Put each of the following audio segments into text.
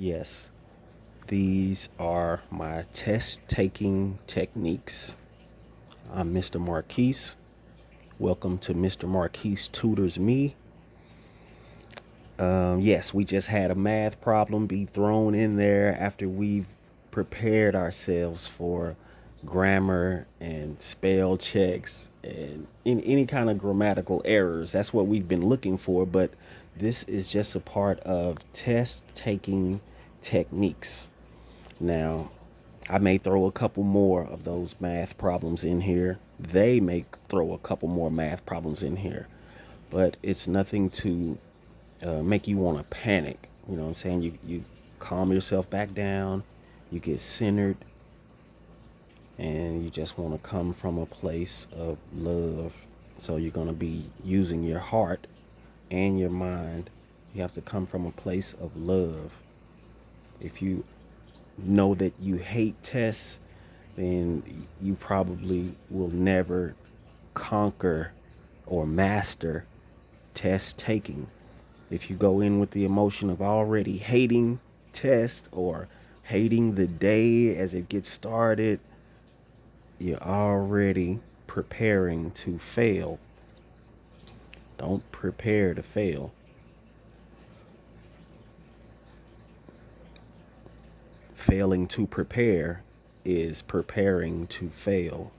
Yes, these are my test taking techniques. I'm Mr. Marquise. Welcome to Mr. Marquise Tutors Me. Yes, we just had a math problem be thrown in there after we've prepared ourselves for grammar and spell checks and in any kind of grammatical errors. That's what we've been looking for, but this is just a part of test taking techniques. Now, I may throw a couple more of those math problems in here. They may throw a couple more math problems in here, but it's nothing to make you want to panic. You know what I'm saying? You calm yourself back down, you get centered, and you just want to come from a place of love. So you're going to be using your heart and your mind. You have to come from a place of love. If you know that you hate tests, then you probably will never conquer or master test taking. If you go in with the emotion of already hating test or hating the day as it gets started, you're already preparing to fail. Don't prepare to fail. Failing to prepare is preparing to fail.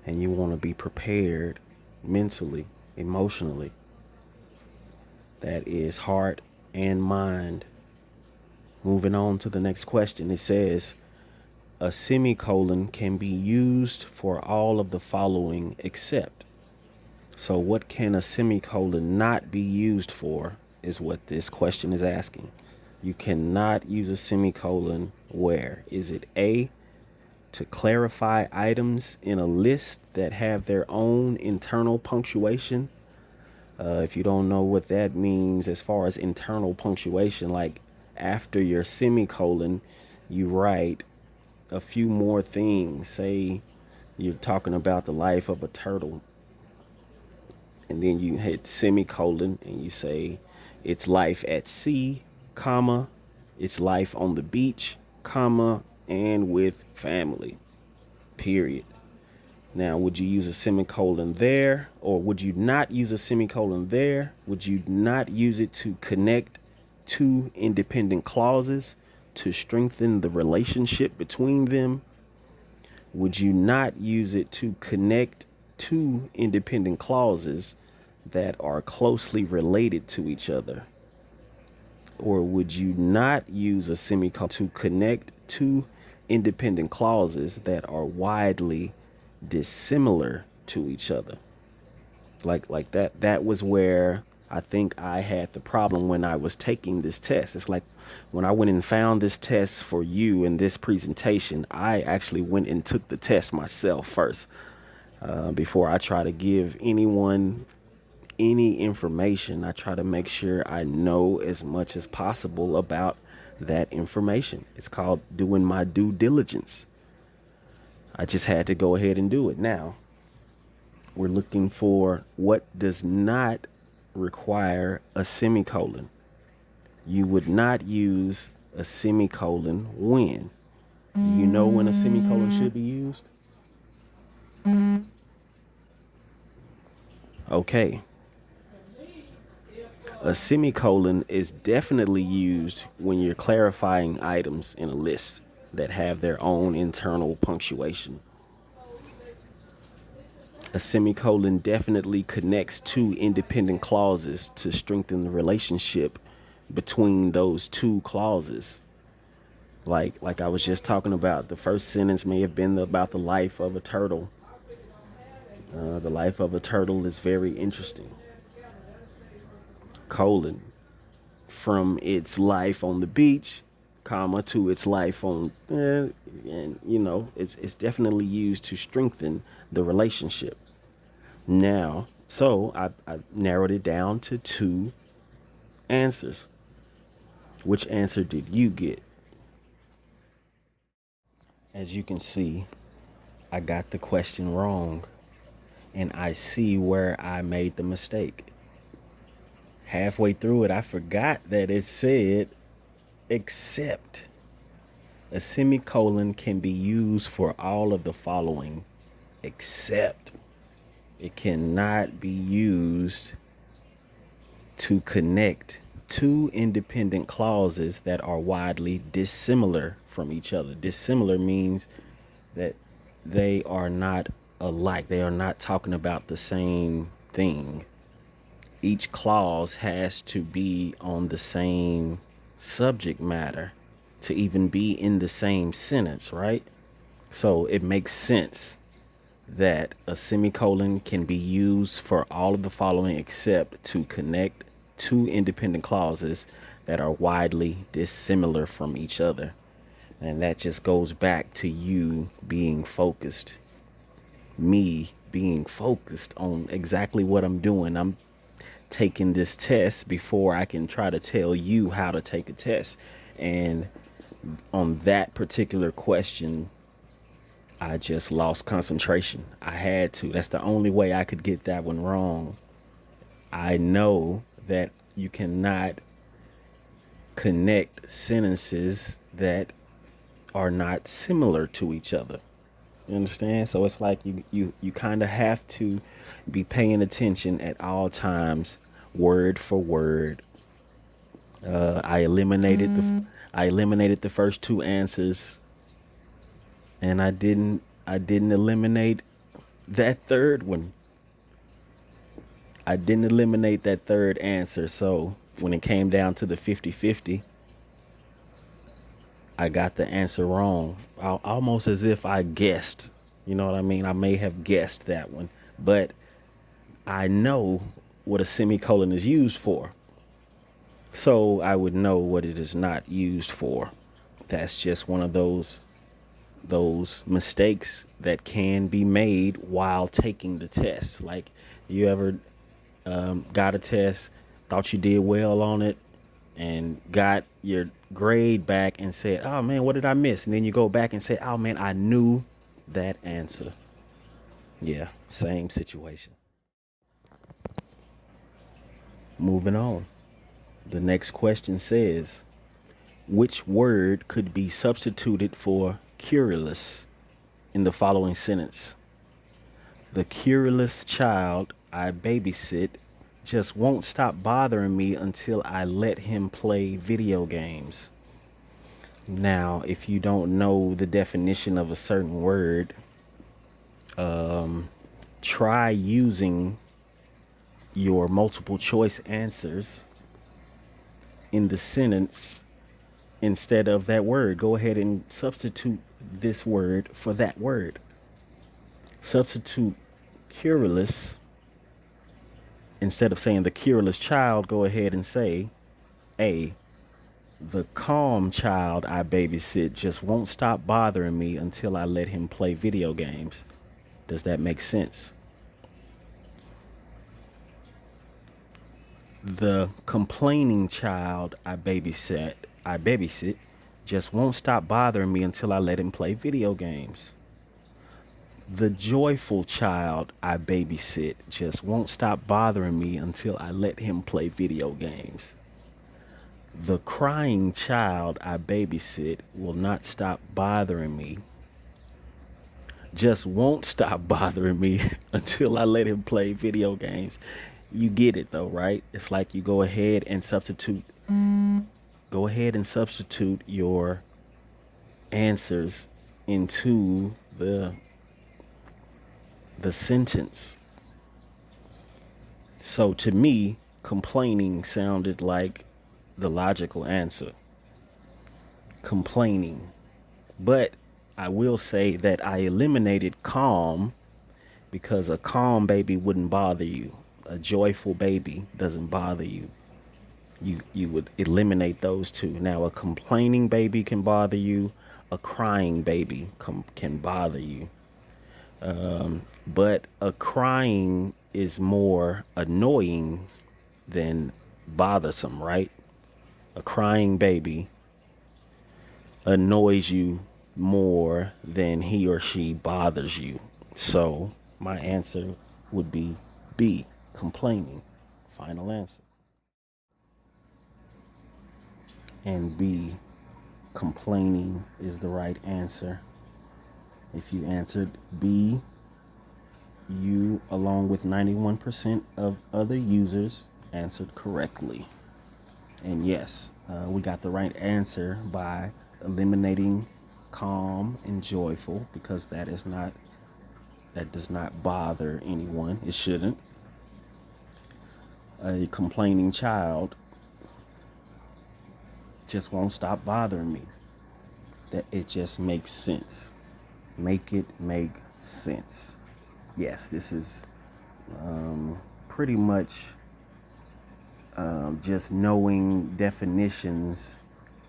And you want to be prepared mentally, emotionally. That is heart and mind. Moving on to the next question, it says a semicolon can be used for all of the following except. So, what can a semicolon not be used for is what this question is asking. You cannot use a semicolon where? Is it A, to clarify items in a list that have their own internal punctuation? If you don't know what that means as far as internal punctuation, like after your semicolon, you write a few more things. Say you're talking about the life of a turtle, and then you hit semicolon and you say its life at sea, comma, its life on the beach, comma, and with family, period. Now, would you use a semicolon there, or would you not use a semicolon there? Would you not use it to connect two independent clauses to strengthen the relationship between them? Would you not use it to connect two independent clauses that are closely related to each other? Or would you not use a semicolon to connect two independent clauses that are widely dissimilar to each other? Like that was where I think I had the problem when I was taking this test. It's like when I went and found this test for you in this presentation, I actually went and took the test myself first, before I try to give anyone any information. I try to make sure I know as much as possible about that information. It's called doing my due diligence. I just had to go ahead and do it. Now, we're looking for what does not require a semicolon. You would not use a semicolon when? Do you know when a semicolon should be used? Okay. A semicolon is definitely used when you're clarifying items in a list that have their own internal punctuation. A semicolon definitely connects two independent clauses to strengthen the relationship between those two clauses. Like I was just talking about, the first sentence may have been about the life of a turtle. The life of a turtle is very interesting. Colon, from its life on the beach, comma, to its life on, and it's definitely used to strengthen the relationship. Now, so I narrowed it down to two answers. Which answer did you get? As you can see, I got the question wrong, and I see where I made the mistake. Halfway through it, I forgot that it said except a semicolon can be used for all of the following, except it cannot be used to connect two independent clauses that are widely dissimilar from each other. Dissimilar means that they are not alike. They are not talking about the same thing. Each clause has to be on the same subject matter to even be in the same sentence, right? So it makes sense that a semicolon can be used for all of the following except to connect two independent clauses that are widely dissimilar from each other. And that just goes back to you being focused, me being focused on exactly what I'm doing. I'm taking this test before I can try to tell you how to take a test. And on that particular question, I just lost concentration. I had to. That's the only way I could get that one wrong. I know that you cannot connect sentences that are not similar to each other. You understand? So it's like you kind of have to be paying attention at all times, word for word. I eliminated the first two answers, and I didn't eliminate that third one. I didn't eliminate that third answer. So when it came down to the 50-50, I got the answer wrong. Almost as if I guessed. You know what I mean? I may have guessed that one, but I know what a semicolon is used for. So I would know what it is not used for. That's just one of those mistakes that can be made while taking the test. Like, you ever got a test, thought you did well on it, and got your grade back and said, "Oh man, what did I miss?" And then you go back and say, "Oh man, I knew that answer." Yeah, same situation. Moving on. The next question says, which word could be substituted for querulous in the following sentence? The querulous child I babysit just won't stop bothering me until I let him play video games. Now, if you don't know the definition of a certain word, try using your multiple choice answers in the sentence instead of that word. Go ahead and substitute this word for that word. Substitute querulous. Instead of saying the querulous child, go ahead and say, A, the calm child I babysit just won't stop bothering me until I let him play video games. Does that make sense? The complaining child I babysit just won't stop bothering me until I let him play video games. The joyful child I babysit just won't stop bothering me until I let him play video games. The crying child I babysit will not stop bothering me, just won't stop bothering me until I let him play video games. You get it though, right? It's like you go ahead and substitute your answers into the sentence. So to me, complaining sounded like the logical answer. Complaining. But I will say that I eliminated calm because a calm baby wouldn't bother you. A joyful baby doesn't bother you. You would eliminate those two. Now a complaining baby can bother you. A crying baby can bother you. But a crying is more annoying than bothersome, right? A crying baby annoys you more than he or she bothers you. So my answer would be B, complaining. Final answer. And B, complaining is the right answer. If you answered B, you, along with 91% of other users, answered correctly. And yes, we got the right answer by eliminating calm and joyful, because that does not bother anyone. It shouldn't. A complaining child just won't stop bothering me. That it just makes sense. Make it make sense. Yes, this is pretty much just knowing definitions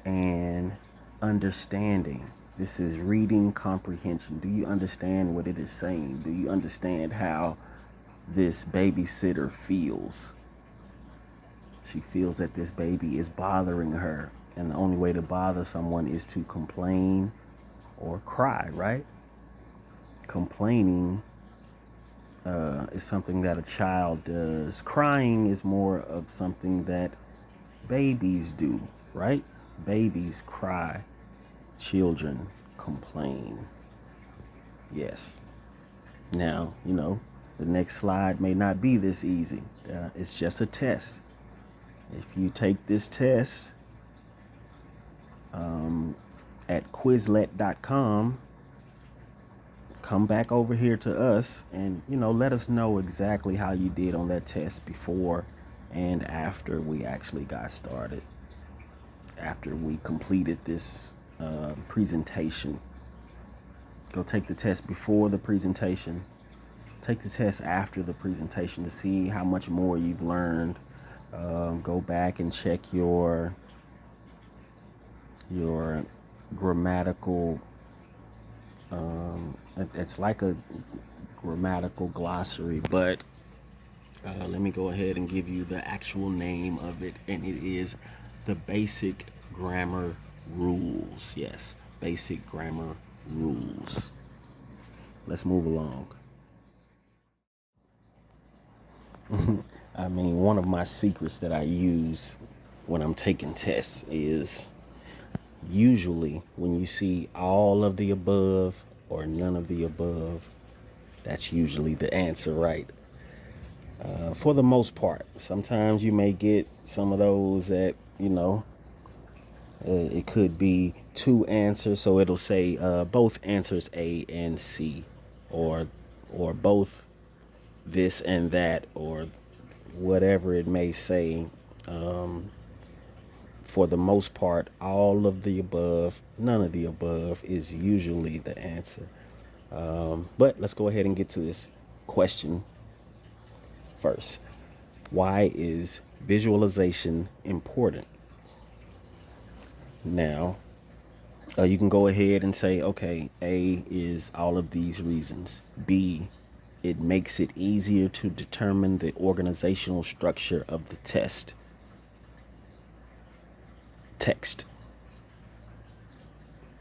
and understanding. This is reading comprehension. Do you understand what it is saying? Do you understand how this babysitter feels? She feels that this baby is bothering her, and the only way to bother someone is to complain or cry, right? Complaining is something that a child does. Crying is more of something that babies do, right? Babies cry. Children complain. Yes. Now, the next slide may not be this easy. It's just a test. If you take this test at Quizlet.com, come back over here to us and, let us know exactly how you did on that test before and after we actually got started, after we completed this presentation. Go take the test before the presentation. Take the test after the presentation to see how much more you've learned. Go back and check your grammatical, it's like a grammatical glossary, but let me go ahead and give you the actual name of it, and it is the Basic Grammar Rules. Yes, Basic Grammar Rules. Let's move along. I mean, one of my secrets that I use when I'm taking tests is usually when you see all of the above or none of the above, that's usually the answer, right? For the most part. Sometimes you may get some of those that, it could be two answers, so it'll say both answers A and C, or both this and that, or whatever it may say. For the most part, all of the above, none of the above is usually the answer. But let's go ahead and get to this question first. Why is visualization important? Now, you can go ahead and say, okay, A is all of these reasons. B, it makes it easier to determine the organizational structure of the text.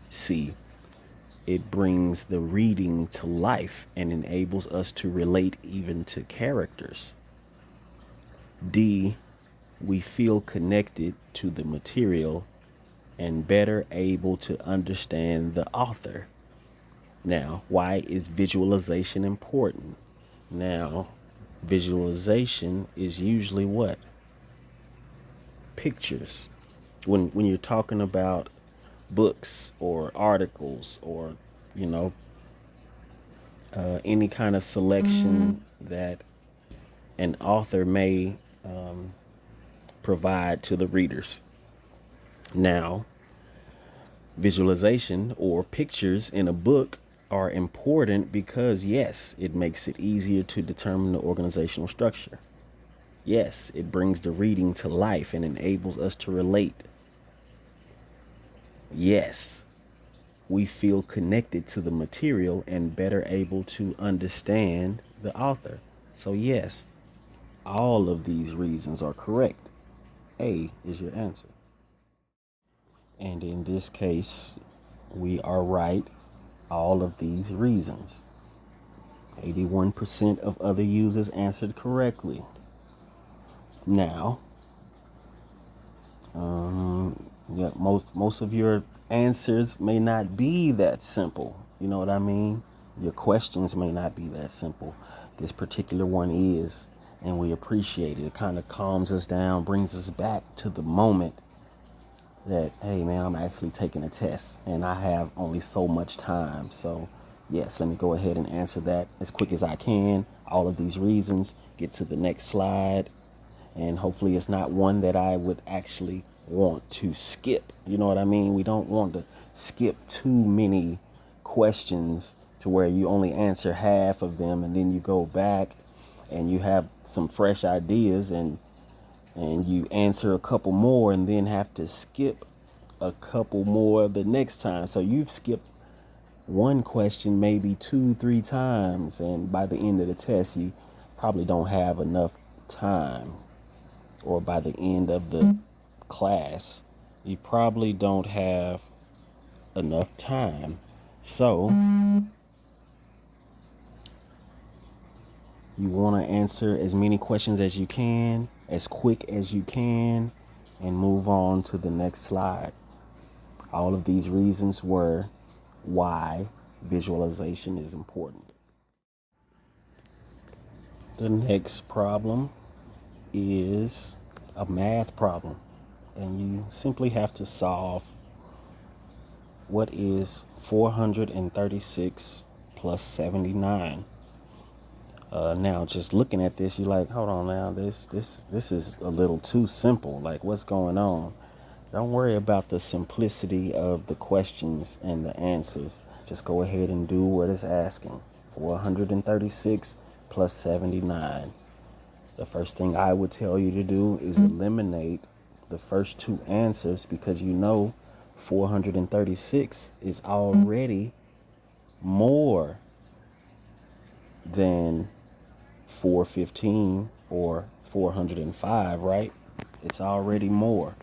C, it brings the reading to life and enables us to relate even to characters. D, we feel connected to the material and better able to understand the author. Now, why is visualization important? Now, visualization is usually what? Pictures. When you're talking about books or articles or, any kind of selection that an author may provide to the readers. Now, visualization or pictures in a book are important because, yes, it makes it easier to determine the organizational structure. Yes, it brings the reading to life and enables us to relate. Yes, we feel connected to the material and better able to understand the author. So yes, all of these reasons are correct. A is your answer. And in this case, we are right. All of these reasons. 81% of other users answered correctly. Now, Yeah, most of your answers may not be that simple. You know what I mean? Your questions may not be that simple. This particular one is, and we appreciate it. It kind of calms us down, brings us back to the moment that, hey man, I'm actually taking a test and I have only so much time. So yes, let me go ahead and answer that as quick as I can. All of these reasons, get to the next slide, and hopefully it's not one that I would actually want to skip. You know what I mean? We don't want to skip too many questions to where you only answer half of them and then you go back and you have some fresh ideas and you answer a couple more and then have to skip a couple more the next time. So you've skipped one question maybe 2, 3 times, and by the end of the test, you probably don't have enough time, or by the end of the class, you probably don't have enough time. So you want to answer as many questions as you can, as quick as you can, and move on to the next slide. All of these reasons were why visualization is important. The next problem is a math problem, and you simply have to solve what is 436 plus 79. Now, just looking at this, you're like, hold on now, this is a little too simple. Like, what's going on? Don't worry about the simplicity of the questions and the answers. Just go ahead and do what it's asking. 436 plus 79. The first thing I would tell you to do is eliminate the first two answers, because you know 436 is already more than 415 or 405, right? It's already more.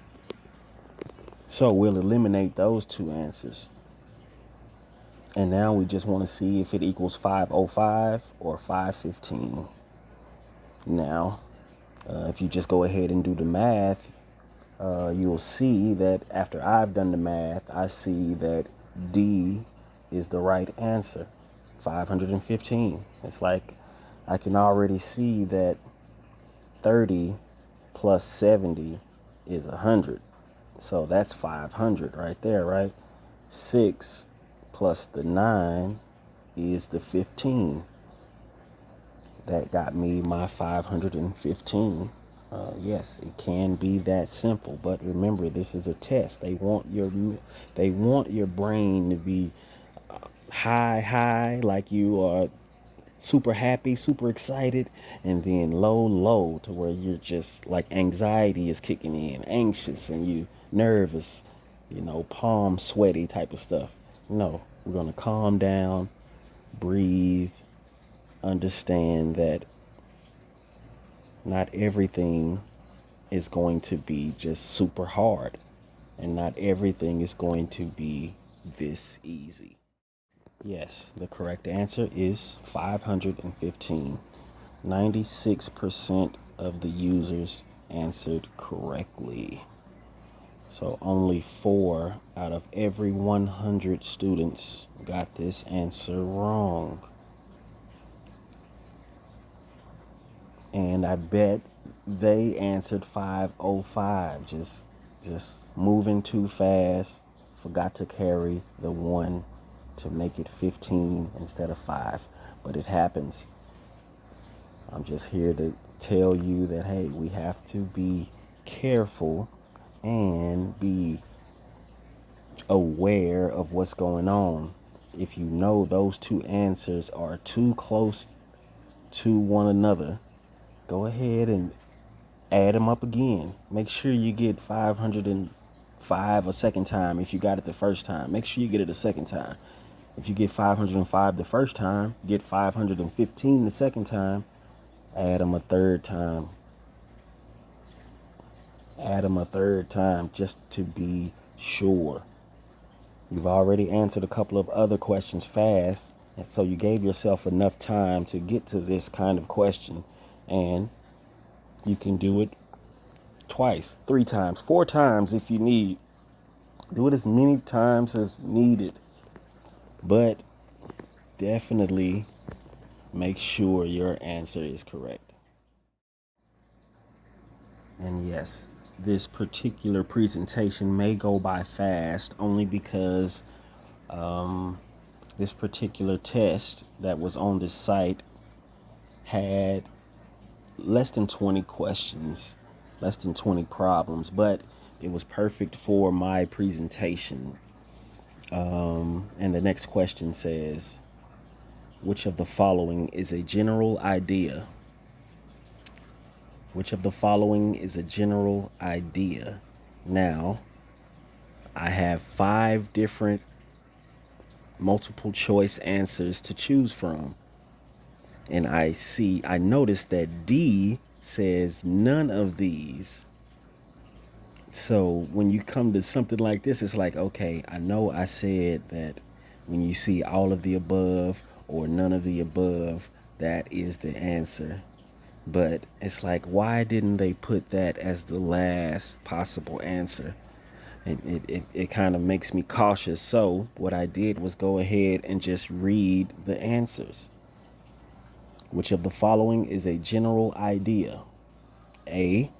So we'll eliminate those two answers. And now we just want to see if it equals 505 or 515. Now, if you just go ahead and do the math, you'll see that after I've done the math, I see that D is the right answer, 515. It's like I can already see that 30 plus 70 is 100. So that's 500 right there, right? 6 plus the 9 is the 15. That got me my 515. Yes, it can be that simple, but remember, this is a test. They want your brain to be high, like you are super happy, super excited, and then low, to where you're just like anxiety is kicking in, anxious, and you nervous, palm sweaty type of stuff. No, we're gonna calm down, breathe, understand that not everything is going to be just super hard, and not everything is going to be this easy. Yes, the correct answer is 515. 96% of the users answered correctly. So only 4 out of every 100 students got this answer wrong. And I bet they answered 505, just moving too fast, forgot to carry the 1 to make it 15 instead of 5. But it happens. I'm just here to tell you that, hey, we have to be careful and be aware of what's going on. If you know those two answers are too close to one another, go ahead and add them up again. Make sure you get 505 a second time. If you got it the first time, make sure you get it a second time. If you get 505 the first time, get 515 the second time, add them a third time. Add them a third time just to be sure. You've already answered a couple of other questions fast, and so you gave yourself enough time to get to this kind of question, and you can do it twice, 3 times, 4 times if you need. Do it as many times as needed, but definitely make sure your answer is correct. And yes, this particular presentation may go by fast only because this particular test that was on this site had less than 20 questions, less than 20 problems, but it was perfect for my presentation. And the next question says, which of the following is a general idea? Which of the following is a general idea? Now, I have 5 different multiple choice answers to choose from. And I noticed that D says none of these. So when you come to something like this, it's like, okay, I know I said that when you see all of the above or none of the above, that is the answer. But it's like, why didn't they put that as the last possible answer? It kind of makes me cautious. So what I did was go ahead and just read the answers. Which of the following is a general idea? A,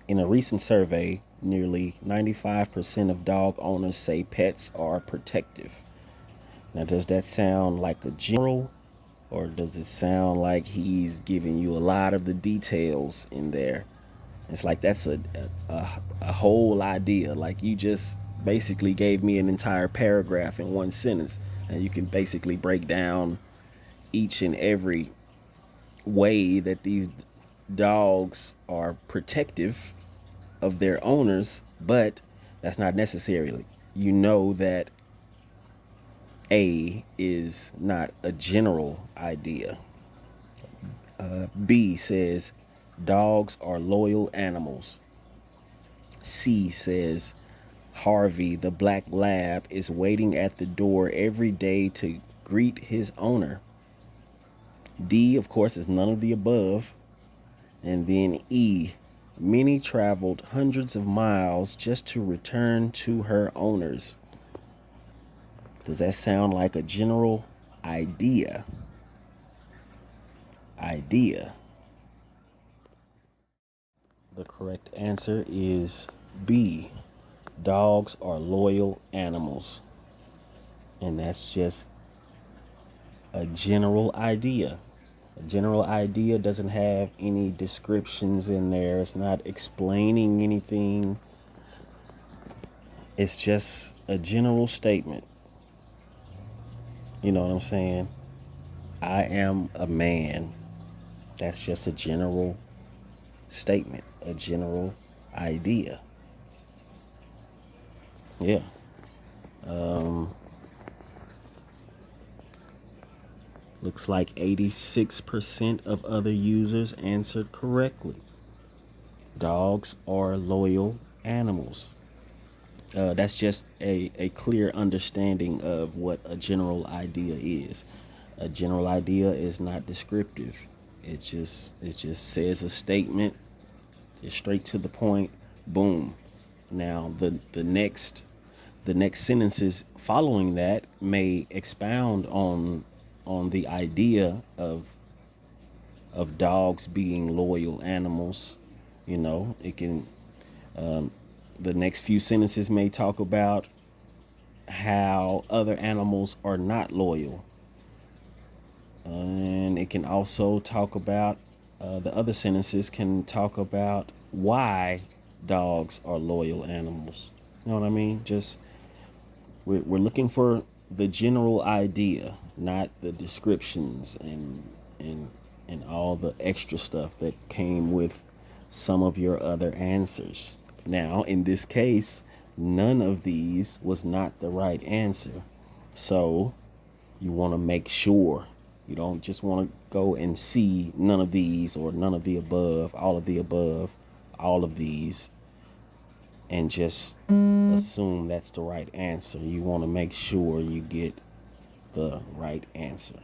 in a recent survey, nearly 95% of dog owners say pets are protective. Now, does that sound like a general, or does it sound like he's giving you a lot of the details in there? It's like that's a whole idea. Like you just basically gave me an entire paragraph in one sentence, and you can basically break down each and every way that these dogs are protective of their owners, but that's not necessarily. You know that A is not a general idea. B says dogs are loyal animals. C says Harvey, the black lab, is waiting at the door every day to greet his owner. D, of course, is none of the above. And then E, Minnie traveled hundreds of miles just to return to her owners. Does that sound like a general idea? The correct answer is B. Dogs are loyal animals. And that's just a general idea. A general idea doesn't have any descriptions in there. It's not explaining anything. It's just a general statement. You know what I'm saying? I am a man. That's just a general statement, a general idea. Yeah. Looks like 86% of other users answered correctly. Dogs are loyal animals. That's just a clear understanding of what a general idea is. A general idea is not descriptive. It just says a statement. It's straight to the point. Boom. Now the next sentences following that may expound on the idea of dogs being loyal animals. You know, it can the next few sentences may talk about how other animals are not loyal. And it can also talk about, the other sentences can talk about why dogs are loyal animals. You know what I mean? Just, we're looking for the general idea, not the descriptions and all the extra stuff that came with some of your other answers. Now, in this case, none of these was not the right answer. So you want to make sure you don't just want to go and see none of these or none of the above, all of these, and just assume that's the right answer. You want to make sure you get the right answer.